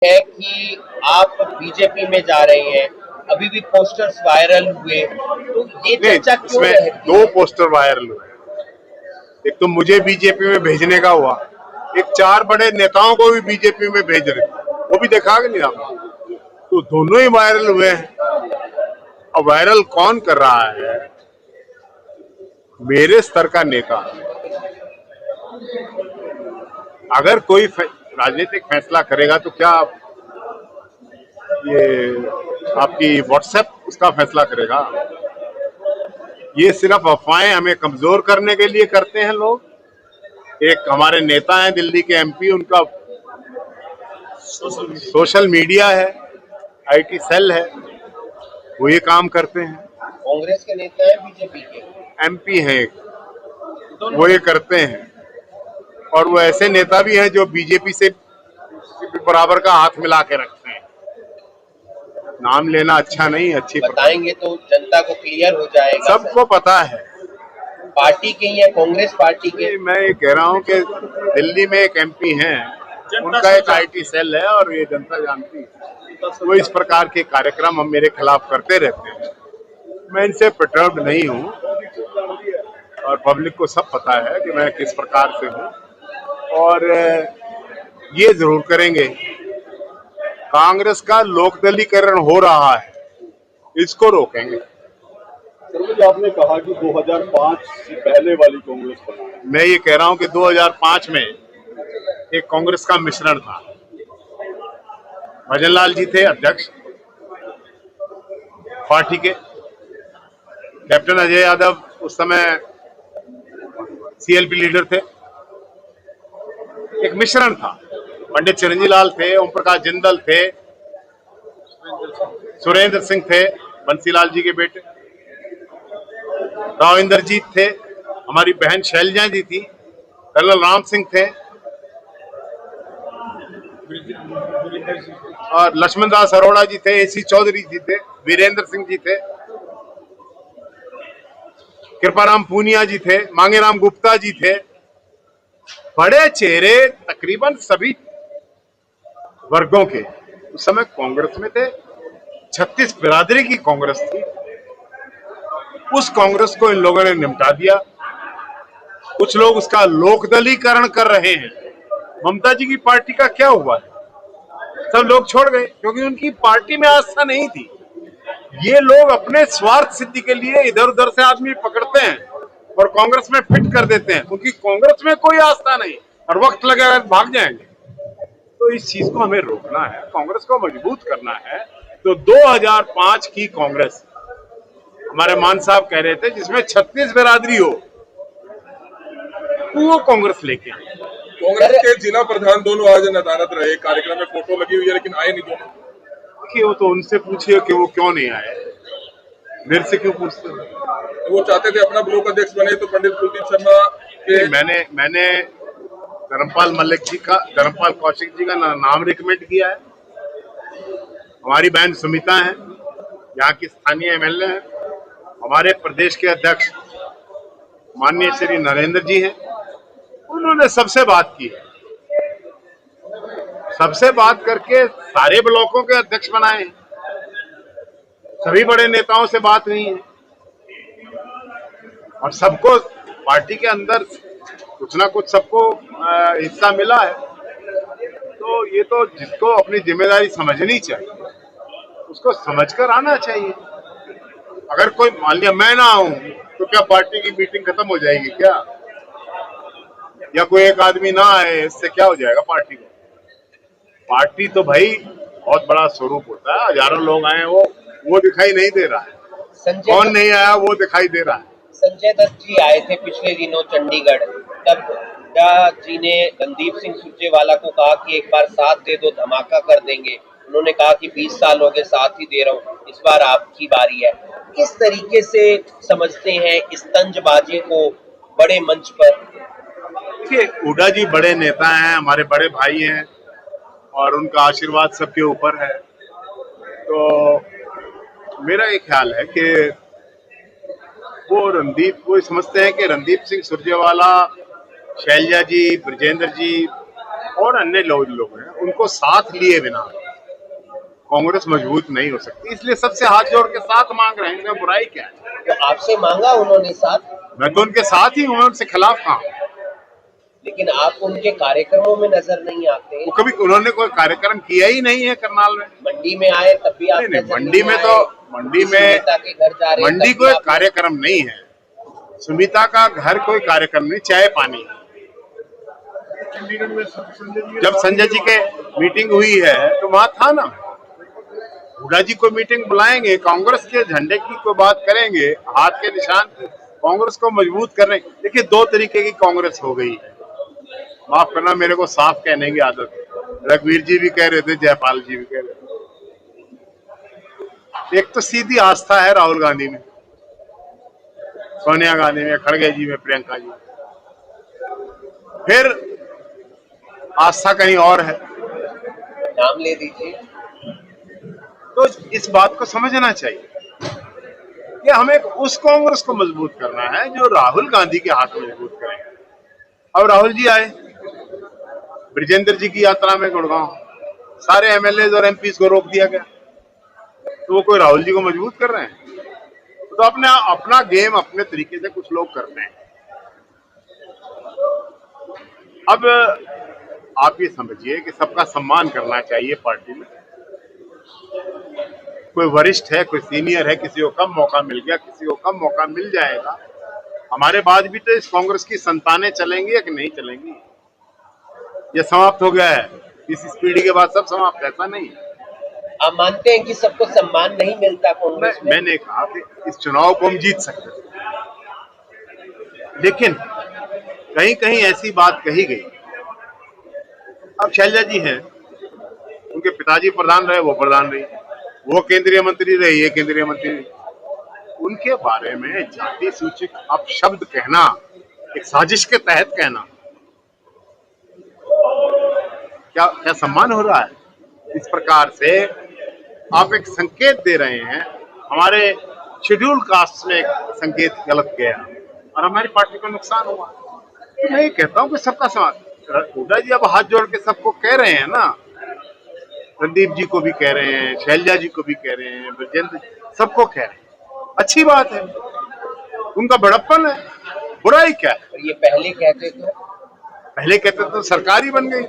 है कि आप बीजेपी में जा रहे हैं, अभी भी पोस्टर्स वायरल हुए, तो ये नहीं, चर्चा क्यों इसमें रहती दो है? पोस्टर वायरल हुए। एक तो मुझे बीजेपी में भेजने का हुआ, एक 4 बड़े नेताओं को भी बीजेपी में भेज रहे, वो भी देखा कि नहीं आपने? तो दोनों ही वायरल हुए हैं। अब वायरल कौन कर रहा है? मेरे स्तर का नेता। अगर कोई राजनीतिक फैसला करेगा तो क्या ये आपकी व्हाट्सएप उसका फैसला करेगा? ये सिर्फ अफवाहें हमें कमजोर करने के लिए करते हैं लोग। एक हमारे नेता हैं दिल्ली के एमपी, उनका सोशल मीडिया है, आईटी सेल है, वो ये काम करते हैं। कांग्रेस के नेता है, बीजेपी के? एमपी हैं एक, वो ये करते हैं। और वो ऐसे नेता भी हैं जो बीजेपी से बराबर का हाथ मिला के रखते हैं। नाम लेना अच्छा नहीं, अच्छी बताएंगे तो जनता को क्लियर हो जाएगा। सबको पता है। पार्टी के या कांग्रेस पार्टी के? मैं ये कह रहा हूँ कि दिल्ली में एक एमपी हैं, उनका एक आईटी सेल है और ये जनता जानती है। वो इस प्रकार के कार्यक्रम हम मेरे खिलाफ करते रहते हैं। मैं इनसे परटर्ब्ड नहीं हूँ और पब्लिक को सब पता है कि मैं किस प्रकार से हूँ। और ये जरूर करेंगे, कांग्रेस का लोकदलीकरण हो रहा है, इसको रोकेंगे। सर, आपने कहा कि 2005 से पहले वाली कांग्रेस बनाई। मैं ये कह रहा हूं कि 2005 में एक कांग्रेस का मिश्रण था। भजनलाल जी थे अध्यक्ष पार्टी के, कैप्टन अजय यादव उस समय सीएलपी लीडर थे। एक मिश्रण था, पंडित चिरंजीव लाल थे, ओम प्रकाश जिंदल थे, सुरेंद्र सिंह थे, बंसीलाल जी के बेटे, राव इंद्रजीत थे, हमारी बहन शैलजा जी थी, कर्नल राम सिंह थे और लक्ष्मण दास अरोड़ा जी थे, एसी चौधरी जी थे, वीरेंद्र सिंह जी थे, कृपाराम पूनिया जी थे, मांगेराम गुप्ता जी थे। बड़े चेहरे तकरीबन सभी वर्गों के उस समय कांग्रेस में थे। 36 बिरादरी की कांग्रेस थी। उस कांग्रेस को इन लोगों ने निपटा दिया। कुछ लोग उसका लोकदलीकरण कर रहे हैं। ममता जी की पार्टी का क्या हुआ है? सब लोग छोड़ गए क्योंकि उनकी पार्टी में आस्था नहीं थी। ये लोग अपने स्वार्थ सिद्धि के लिए इधर उधर से आदमी पकड़ते हैं और कांग्रेस में फिट कर देते हैं, क्योंकि कांग्रेस में कोई आस्था नहीं और वक्त लगेगा भाग जाएंगे। तो इस चीज को हमें रोकना है, कांग्रेस को मजबूत करना है। तो 2005 की कांग्रेस, हमारे मान साहब कह रहे थे, जिसमें 36 बिरादरी हो, वो कांग्रेस लेके आए। कांग्रेस के जिला प्रधान दोनों आज नदारत रहे, कार्यक्रम में फोटो लगी हुई है लेकिन आए नहीं दोनों। कि वो तो उनसे पूछिए कि वो क्यों नहीं आए, मेरे से क्यों पूछते हैं? वो चाहते थे अपना ब्लॉक अध्यक्ष बने तो पंडित कुलदीप शर्मा के। मैंने धर्मपाल मलिक जी का, धर्मपाल कौशिक जी का नाम रिकमेंड किया है। हमारी बहन सुमिता है, यहाँ की स्थानीय एमएलए है। हमारे प्रदेश के अध्यक्ष माननीय श्री नरेंद्र जी हैं, उन्होंने सबसे बात की है। सबसे बात करके सारे ब्लॉकों के अध्यक्ष बनाए हैं। सभी बड़े नेताओं से बात हुई है और सबको पार्टी के अंदर कुछ ना कुछ सबको हिस्सा मिला है। तो ये तो जिसको अपनी जिम्मेदारी समझनी चाहिए उसको समझकर आना चाहिए। अगर कोई मान लिया मैं ना आऊं तो क्या पार्टी की मीटिंग खत्म हो जाएगी क्या? या कोई एक आदमी ना आए, इससे क्या हो जाएगा पार्टी को? पार्टी तो भाई बहुत बड़ा स्वरूप होता है। हजारों लोग आए, वो दिखाई नहीं दे रहा है। कौन नहीं आया वो दिखाई दे रहा है। संजय दत्त जी आए थे पिछले दिनों चंडीगढ़, तब नड्डा जी ने रणदीप सिंह सुरजेवाला को कहा कि एक बार साथ दे दो, धमाका कर देंगे। उन्होंने कहा कि 20 साल हो गए साथ ही दे रहा हूँ, इस बार आपकी बारी है। किस तरीके से समझते हैं इस तंजबाजी को बड़े मंच पर? देखिए, हुड्डा जी बड़े नेता हैं, हमारे बड़े भाई हैं और उनका आशीर्वाद सबके ऊपर है। तो मेरा ये ख्याल है कि वो समझते हैं कि रणदीप सिंह सुरजेवाला, शैलजा जी, ब्रजेंद्र जी, और अन्य लोग हैं, उनको साथ लिए बिना कांग्रेस मजबूत नहीं हो सकती। इसलिए सबसे हाथ जोड़ के साथ मांग रहे हैं, इनमें बुराई क्या है? तो आपसे मांगा उन्होंने साथ, मैं तो उनके साथ ही हूं, मैं उनसे खिलाफ कहां हूं? लेकिन आप उनके कार्यक्रमों में नजर नहीं आते। वो कभी उन्होंने कोई कार्यक्रम किया ही नहीं है करनाल में। मंडी में आए तब भी आप नहीं, नजर मंडी में आए। तो मंडी किसी में नेता के घर जा रहे हैं, मंडी तब कोई भी आप- कार्यक्रम नहीं है। सुमिता का घर कोई कार्यक्रम नहीं, चाय पानी। जब संजय जी के मीटिंग हुई है तो वहां था ना। हुड्डा जी को मीटिंग बुलाएंगे, कांग्रेस के झंडे की कोई बात करेंगे, हाथ के निशान की, कांग्रेस को मजबूत करने। देखिए, दो तरीके की कांग्रेस हो गई है। माफ करना, मेरे को साफ कहने की आदत है। रघुवीर जी भी कह रहे थे, जयपाल जी भी कह रहे थे। एक तो सीधी आस्था है राहुल गांधी में, सोनिया गांधी में, खड़गे जी में, प्रियंका जी में। फिर आस्था कहीं और है। नाम ले दीजिए। तो इस बात को समझना चाहिए कि हमें उस कांग्रेस को मजबूत करना है जो राहुल गांधी के हाथ में मजबूत करेंगे। अब राहुल जी आए ब्रिजेंद्र जी की यात्रा में गुड़गांव, सारे एमएलए और एमपी को रोक दिया गया। तो वो कोई राहुल जी को मजबूत कर रहे हैं? तो अपने अपना गेम अपने तरीके से कुछ लोग करते हैं। अब आप ये समझिए कि सबका सम्मान करना चाहिए पार्टी में। कोई वरिष्ठ है, कोई सीनियर है, किसी को कम मौका मिल गया, किसी को कम मौका मिल जाएगा। हमारे बाद भी तो इस कांग्रेस की संतानें चलेंगी या कि नहीं चलेंगी? ये समाप्त हो गया है, इस पीढ़ी के बाद सब समाप्त, ऐसा नहीं है। आप मानते हैं कि सबको सम्मान नहीं मिलता कांग्रेस में? मैंने कहा कि इस चुनाव को हम जीत सकते हैं, लेकिन कहीं कहीं ऐसी बात कही गई। अब शैलजा जी हैं, उनके पिताजी प्रधान रहे, वो प्रधान रही, वो केंद्रीय मंत्री रहे, ये केंद्रीय मंत्री रही। उनके बारे में जाति सूचक अपशब्द कहना, एक साजिश के तहत कहना, क्या क्या सम्मान हो रहा है? इस प्रकार से आप एक संकेत दे रहे हैं। हमारे शेड्यूल कास्ट में एक संकेत गलत गया और हमारी पार्टी को नुकसान हुआ। तो मैं ये कहता हूं कि सबका सम्मान। हुड्डा जी अब हाथ जोड़ के सबको कह रहे हैं ना, रणदीप जी को भी कह रहे हैं, शैलजा जी को भी कह रहे हैं, ब्रजेंद्र, सबको कह रहे हैं। अच्छी बात है, उनका बड़प्पन है, बुराई क्या है? और ये पहले कहते थे। पहले कहते तो सरकार ही बन गई।